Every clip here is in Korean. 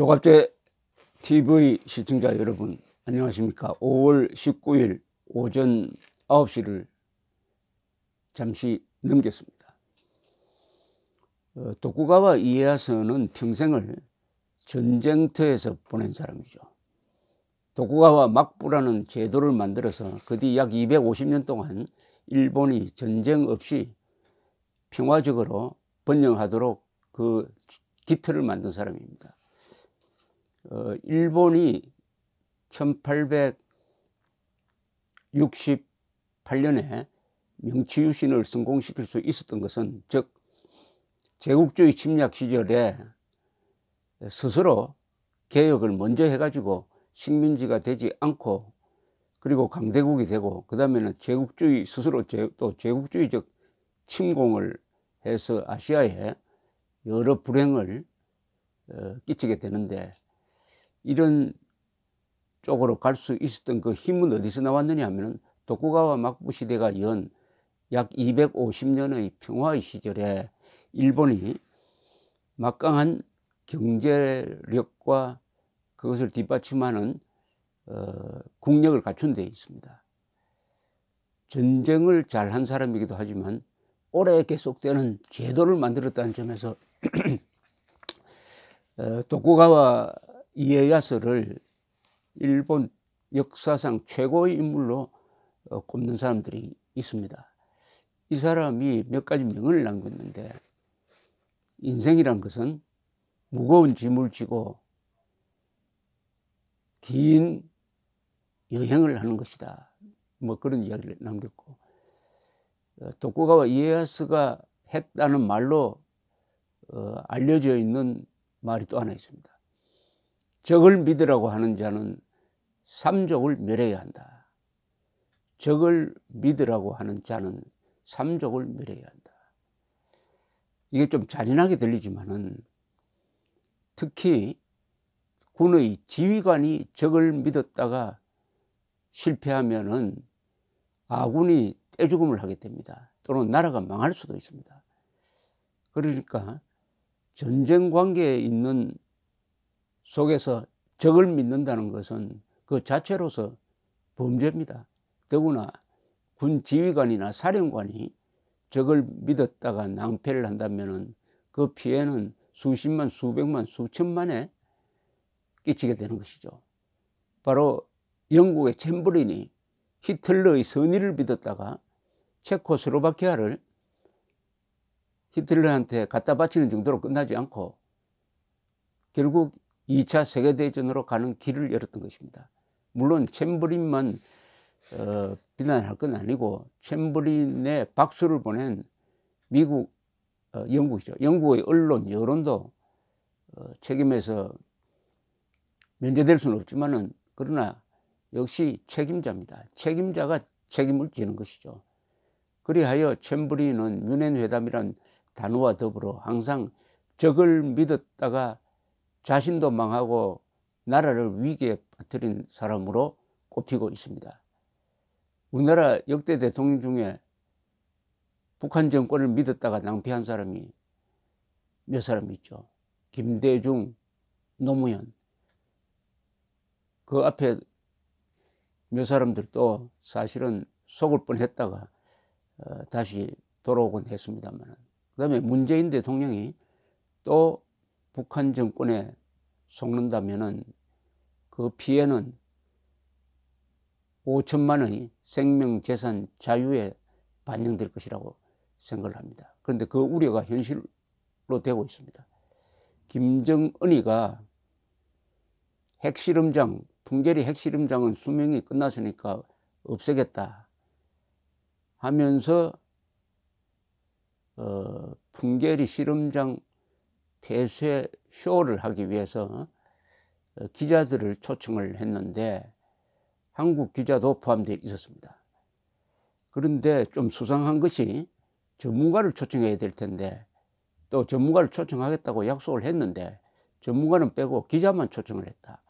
조갑제 TV 시청자 여러분 안녕하십니까. 5월 19일 오전 9시를 잠시 넘겼습니다. 도쿠가와 이에야스는 평생을 전쟁터에서 보낸 사람이죠. 도쿠가와 막부라는 제도를 만들어서 그 뒤 약 250년 동안 일본이 전쟁 없이 평화적으로 번영하도록 그 기틀을 만든 사람입니다. 일본이 1868년에 명치유신을 성공시킬 수 있었던 것은 즉 제국주의 침략 시절에 스스로 개혁을 먼저 해가지고 식민지가 되지 않고 그리고 강대국이 되고 그 다음에는 제국주의 스스로 또 제국주의적 침공을 해서 아시아에 여러 불행을 끼치게 되는데, 이런 쪽으로 갈 수 있었던 그 힘은 어디서 나왔느냐 하면 도쿠가와 막부 시대가 연 약 250년의 평화의 시절에 일본이 막강한 경제력과 그것을 뒷받침하는 국력을 갖춘 데 있습니다. 전쟁을 잘한 사람이기도 하지만 오래 계속되는 제도를 만들었다는 점에서 도쿠가와 이에야스를 일본 역사상 최고의 인물로 꼽는 사람들이 있습니다. 이 사람이 몇 가지 명언을 남겼는데, 인생이란 것은 무거운 짐을 지고 긴 여행을 하는 것이다, 뭐 그런 이야기를 남겼고, 도쿠가와 이에야스가 했다는 말로 알려져 있는 말이 또 하나 있습니다. 적을 믿으라고 하는 자는 삼족을 멸해야 한다. 적을 믿으라고 하는 자는 삼족을 멸해야 한다. 이게 좀 잔인하게 들리지만은, 특히 군의 지휘관이 적을 믿었다가 실패하면은 아군이 떼죽음을 하게 됩니다. 또는 나라가 망할 수도 있습니다. 그러니까 전쟁 관계에 있는 속에서 적을 믿는다는 것은 그 자체로서 범죄입니다. 더구나 군 지휘관이나 사령관이 적을 믿었다가 낭패를 한다면 그 피해는 수십만, 수백만, 수천만에 끼치게 되는 것이죠. 바로 영국의 챔버린이 히틀러의 선의를 믿었다가 체코슬로바키아를 히틀러한테 갖다 바치는 정도로 끝나지 않고 결국 2차 세계대전으로 가는 길을 열었던 것입니다. 물론 챔버린만 비난할 건 아니고, 챔버린의 박수를 보낸 미국, 영국이죠. 영국의 언론, 여론도 책임에서 면제될 수는 없지만은, 그러나 역시 책임자입니다. 책임자가 책임을 지는 것이죠. 그리하여 챔버린은 뮌헨 회담이란 단어와 더불어 항상 적을 믿었다가 자신도 망하고 나라를 위기에 빠뜨린 사람으로 꼽히고 있습니다. 우리나라 역대 대통령 중에 북한 정권을 믿었다가 낭패한 사람이 몇 사람 있죠. 김대중, 노무현. 그 앞에 몇 사람들도 사실은 속을 뻔했다가 다시 돌아오곤 했습니다만, 그 다음에 문재인 대통령이 또 북한 정권에 속는다면은 그 피해는 5천만의 생명, 재산, 자유에 반영될 것이라고 생각을 합니다. 그런데 그 우려가 현실로 되고 있습니다. 김정은이가 핵실험장, 풍계리 핵실험장은 수명이 끝났으니까 없애겠다 하면서 풍계리 실험장 폐쇄 쇼를 하기 위해서 기자들을 초청을 했는데 한국 기자도 포함되어 있었습니다. 그런데 좀 수상한 것이, 전문가를 초청해야 될 텐데 또 전문가를 초청하겠다고 약속을 했는데 전문가는 빼고 기자만 초청을 했다.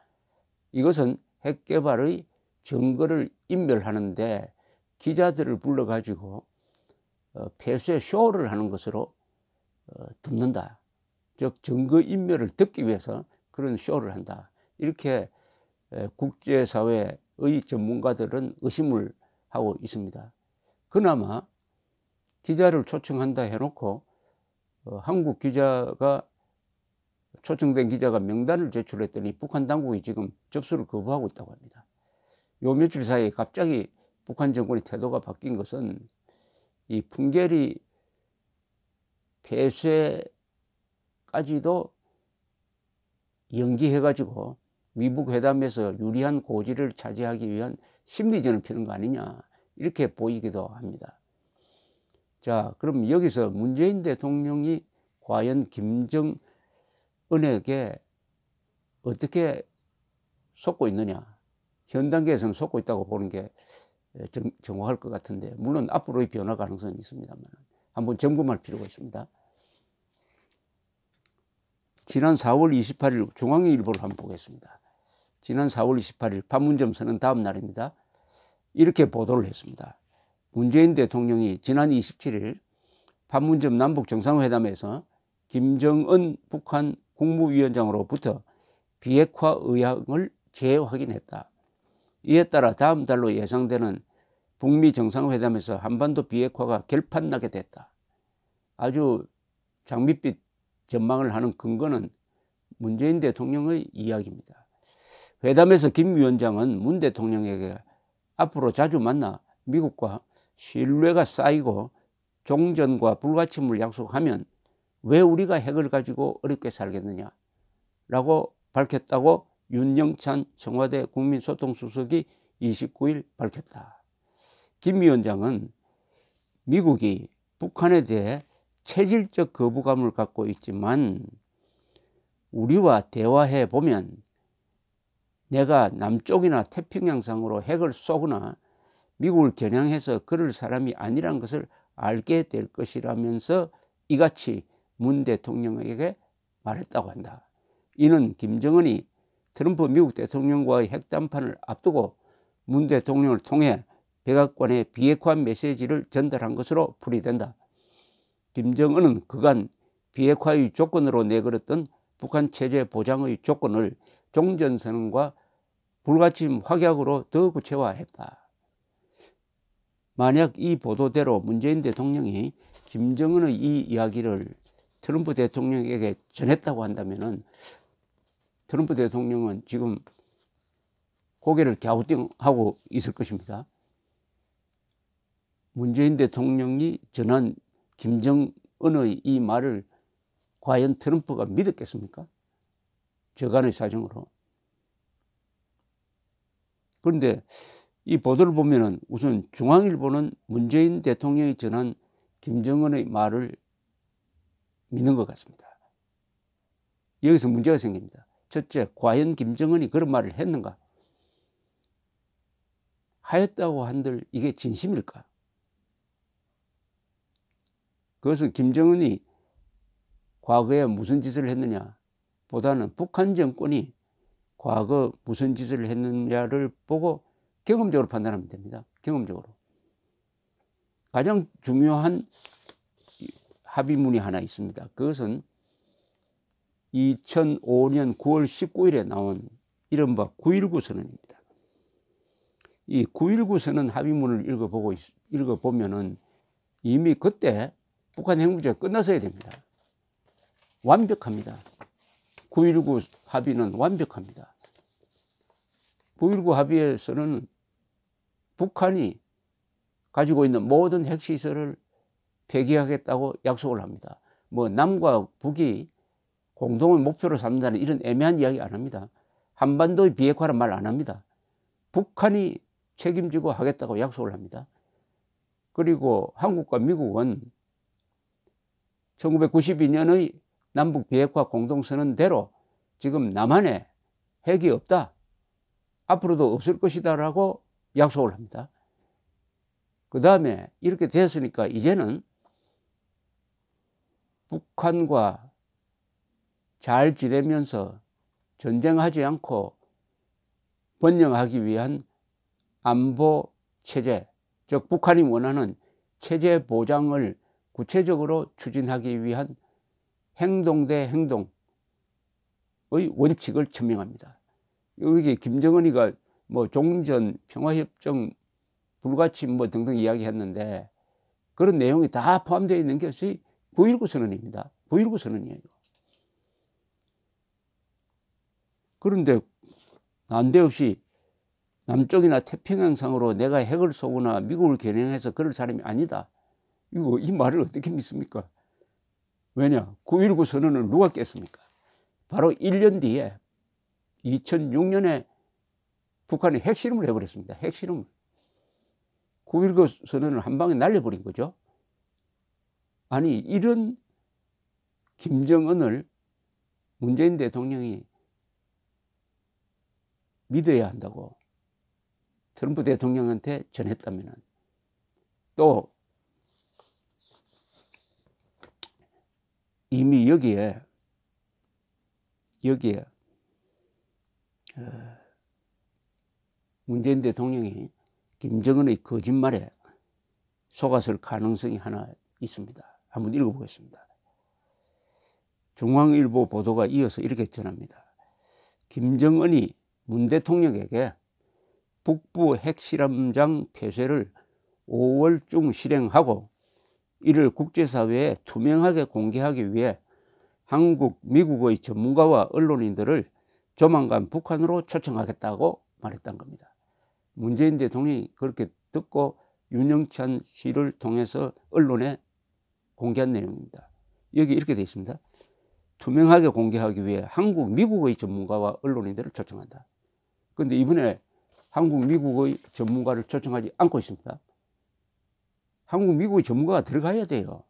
이것은 핵 개발의 증거를 인멸하는데 기자들을 불러가지고 폐쇄 쇼를 하는 것으로 듣는다. 즉 증거 인멸을 듣기 위해서 그런 쇼를 한다. 이렇게 국제사회의 전문가들은 의심을 하고 있습니다. 그나마 기자를 초청한다 해놓고 한국 기자가 초청된 기자가 명단을 제출했더니 북한 당국이 지금 접수를 거부하고 있다고 합니다. 요 며칠 사이에 갑자기 북한 정권의 태도가 바뀐 것은 이 풍계리 폐쇄까지도 연기해가지고 미북 회담에서 유리한 고지를 차지하기 위한 심리전을 피는 거 아니냐, 이렇게 보이기도 합니다. 자, 그럼 여기서 문재인 대통령이 과연 김정은에게 어떻게 속고 있느냐, 현 단계에서는 속고 있다고 보는 게 정확할 것 같은데, 물론 앞으로의 변화 가능성은 있습니다만 한번 점검할 필요가 있습니다. 지난 4월 28일 중앙일보를 한번 보겠습니다. 지난 4월 28일 판문점 선언 다음 날입니다. 이렇게 보도를 했습니다. 문재인 대통령이 지난 27일 판문점 남북 정상회담에서 김정은 북한 국무위원장으로부터 비핵화 의향을 재확인했다. 이에 따라 다음 달로 예상되는 북미 정상회담에서 한반도 비핵화가 결판나게 됐다. 아주 장밋빛 전망을 하는 근거는 문재인 대통령의 이야기입니다. 회담에서 김 위원장은 문 대통령에게 앞으로 자주 만나 미국과 신뢰가 쌓이고 종전과 불가침을 약속하면 왜 우리가 핵을 가지고 어렵게 살겠느냐 라고 밝혔다고 윤영찬 청와대 국민소통수석이 29일 밝혔다. 김 위원장은 미국이 북한에 대해 체질적 거부감을 갖고 있지만 우리와 대화해 보면 내가 남쪽이나 태평양상으로 핵을 쏘거나 미국을 겨냥해서 그럴 사람이 아니란 것을 알게 될 것이라면서 이같이 문 대통령에게 말했다고 한다. 이는 김정은이 트럼프 미국 대통령과의 핵담판을 앞두고 문 대통령을 통해 백악관에 비핵화 메시지를 전달한 것으로 풀이된다. 김정은은 그간 비핵화의 조건으로 내걸었던 북한 체제 보장의 조건을 종전선언과 불가침 확약으로 더 구체화했다. 만약 이 보도대로 문재인 대통령이 김정은의 이 이야기를 트럼프 대통령에게 전했다고 한다면 트럼프 대통령은 지금 고개를 갸우뚱하고 있을 것입니다. 문재인 대통령이 전한 김정은의 이 말을 과연 트럼프가 믿었겠습니까? 저간의 사정으로. 그런데 이 보도를 보면은 우선 중앙일보는 문재인 대통령이 전한 김정은의 말을 믿는 것 같습니다. 여기서 문제가 생깁니다. 첫째, 과연 김정은이 그런 말을 했는가? 하였다고 한들 이게 진심일까? 그것은 김정은이 과거에 무슨 짓을 했느냐 보다는 북한 정권이 과거 무슨 짓을 했느냐를 보고 경험적으로 판단하면 됩니다. 경험적으로. 가장 중요한 합의문이 하나 있습니다. 그것은 2005년 9월 19일에 나온 이른바 9.19 선언입니다. 이 9.19 선언 합의문을 읽어보면은 이미 그때 북한 핵문제가 끝났어야 됩니다. 완벽합니다. 9.19 합의는 완벽합니다. 9.19 합의에서는 북한이 가지고 있는 모든 핵시설을 폐기하겠다고 약속을 합니다. 뭐 남과 북이 공동의 목표로 삼는다는 이런 애매한 이야기 안 합니다. 한반도의 비핵화란 말 안 합니다. 북한이 책임지고 하겠다고 약속을 합니다. 그리고 한국과 미국은 1992년의 남북 비핵화 공동선언대로 지금 남한에 핵이 없다. 앞으로도 없을 것이다 라고 약속을 합니다. 그 다음에 이렇게 됐으니까 이제는 북한과 잘 지내면서 전쟁하지 않고 번영하기 위한 안보 체제, 즉 북한이 원하는 체제 보장을 구체적으로 추진하기 위한 행동 대 행동, 원칙을 천명합니다. 여기 김정은이가 뭐 종전 평화협정 불가침 뭐 등등 이야기했는데 그런 내용이 다 포함되어 있는 것이 9.19 선언입니다. 9.19 선언이에요. 그런데 난데없이 남쪽이나 태평양상으로 내가 핵을 쏘거나 미국을 겨냥해서 그럴 사람이 아니다. 이 말을 어떻게 믿습니까? 왜냐? 9.19 선언을 누가 깼습니까? 바로 1년 뒤에 2006년에 북한이 핵실험을 해버렸습니다. 핵실험을. 9.19 선언을 한 방에 날려버린 거죠. 아니 이런 김정은을 문재인 대통령이 믿어야 한다고 트럼프 대통령한테 전했다면 또 이미 여기에 문재인 대통령이 김정은의 거짓말에 속았을 가능성이 하나 있습니다. 한번 읽어보겠습니다. 중앙일보 보도가 이어서 이렇게 전합니다. 김정은이 문 대통령에게 북부 핵실험장 폐쇄를 5월 중 실행하고 이를 국제사회에 투명하게 공개하기 위해 한국, 미국의 전문가와 언론인들을 조만간 북한으로 초청하겠다고 말했던 겁니다. 문재인 대통령이 그렇게 듣고 윤영찬 씨를 통해서 언론에 공개한 내용입니다. 여기 이렇게 되어 있습니다. 투명하게 공개하기 위해 한국, 미국의 전문가와 언론인들을 초청한다. 그런데 이번에 한국, 미국의 전문가를 초청하지 않고 있습니다. 한국, 미국의 전문가가 들어가야 돼요.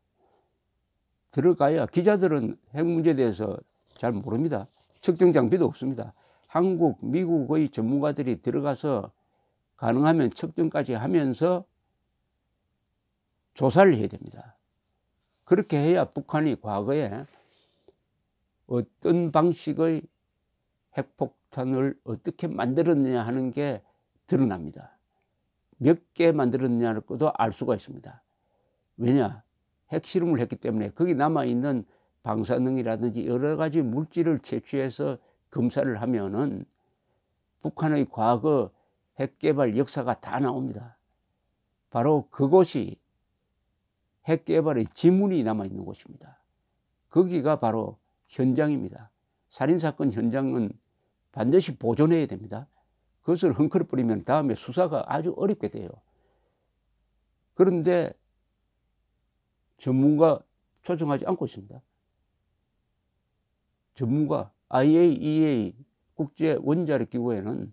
들어가야 기자들은 핵 문제에 대해서 잘 모릅니다. 측정 장비도 없습니다. 한국, 미국의 전문가들이 들어가서 가능하면 측정까지 하면서 조사를 해야 됩니다. 그렇게 해야 북한이 과거에 어떤 방식의 핵폭탄을 어떻게 만들었느냐 하는 게 드러납니다. 몇 개 만들었느냐를 것도 알 수가 있습니다. 왜냐? 핵실험을 했기 때문에 거기 남아있는 방사능이라든지 여러 가지 물질을 채취해서 검사를 하면은 북한의 과거 핵개발 역사가 다 나옵니다. 바로 그곳이 핵개발의 지문이 남아있는 곳입니다. 거기가 바로 현장입니다. 살인사건 현장은 반드시 보존해야 됩니다. 그것을 헝클어버리면 다음에 수사가 아주 어렵게 돼요. 그런데 전문가 초청하지 않고 있습니다. 전문가 IAEA 국제원자력기구에는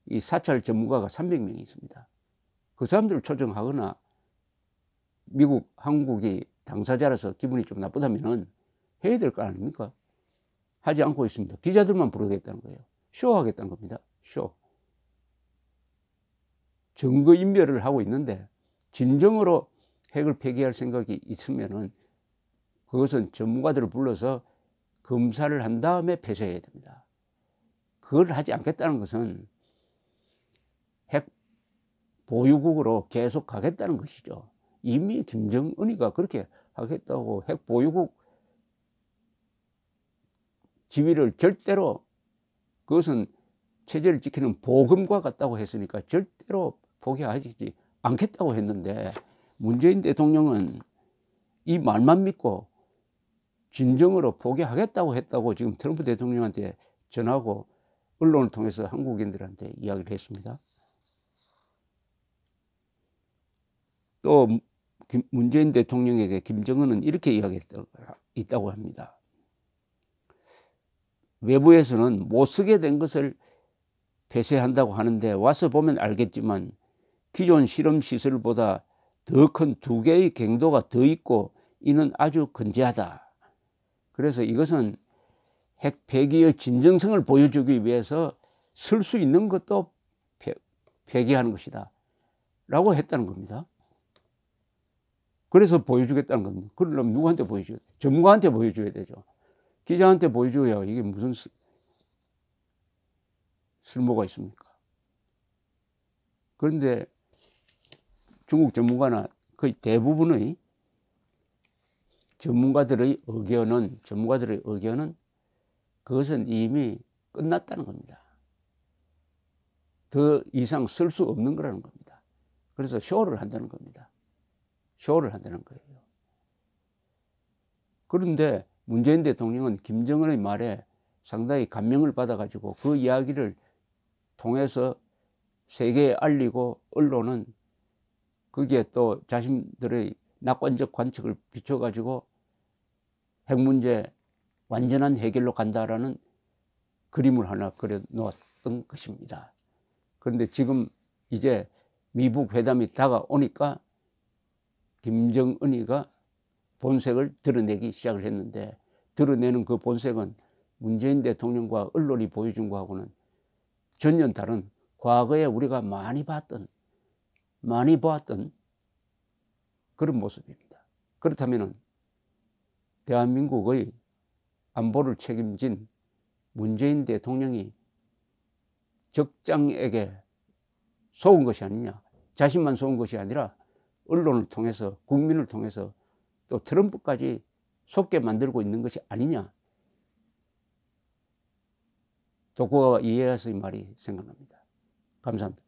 이 사찰 전문가가 300명이 있습니다. 그 사람들을 초청하거나 미국, 한국이 당사자라서 기분이 좀 나쁘다면 해야 될 거 아닙니까? 하지 않고 있습니다. 기자들만 부르겠다는 거예요. 쇼하겠다는 겁니다. 쇼. 증거인멸을 하고 있는데 진정으로 핵을 폐기할 생각이 있으면은 그것은 전문가들을 불러서 검사를 한 다음에 폐쇄해야 됩니다. 그걸 하지 않겠다는 것은 핵 보유국으로 계속 가겠다는 것이죠. 이미 김정은이가 그렇게 하겠다고 핵 보유국 지위를 절대로 그것은 체제를 지키는 보금과 같다고 했으니까 절대로 포기하지 않겠다고 했는데 문재인 대통령은 이 말만 믿고 진정으로 포기하겠다고 했다고 지금 트럼프 대통령한테 전하고 언론을 통해서 한국인들한테 이야기를 했습니다. 또 문재인 대통령에게 김정은은 이렇게 이야기했다고 합니다. 외부에서는 못 쓰게 된 것을 폐쇄한다고 하는데 와서 보면 알겠지만 기존 실험시설보다 더 큰 2개의 갱도가 더 있고 이는 아주 건재하다. 그래서 이것은 핵 폐기의 진정성을 보여주기 위해서 쓸 수 있는 것도 폐기하는 것이다 라고 했다는 겁니다. 그래서 보여주겠다는 겁니다. 그러려면 누구한테 보여줘야 돼요? 전문가한테 보여줘야 되죠. 기자한테 보여줘야 이게 무슨 쓸모가 있습니까? 그런데 중국 전문가나 거의 대부분의 전문가들의 의견은 그것은 이미 끝났다는 겁니다. 더 이상 쓸 수 없는 거라는 겁니다. 그래서 쇼를 한다는 겁니다. 쇼를 한다는 거예요. 그런데 문재인 대통령은 김정은의 말에 상당히 감명을 받아가지고 그 이야기를 통해서 세계에 알리고 언론은 거기에 또 자신들의 낙관적 관측을 비춰가지고 핵 문제 완전한 해결로 간다라는 그림을 하나 그려 놓았던 것입니다. 그런데 지금 이제 미북 회담이 다가오니까 김정은이가 본색을 드러내기 시작을 했는데, 드러내는 그 본색은 문재인 대통령과 언론이 보여준 거하고는 전혀 다른, 과거에 우리가 많이 보았던 그런 모습입니다. 그렇다면 대한민국의 안보를 책임진 문재인 대통령이 적장에게 속은 것이 아니냐, 자신만 속은 것이 아니라 언론을 통해서, 국민을 통해서 또 트럼프까지 속게 만들고 있는 것이 아니냐. 도쿠가와 이에야스의 말이 생각납니다. 감사합니다.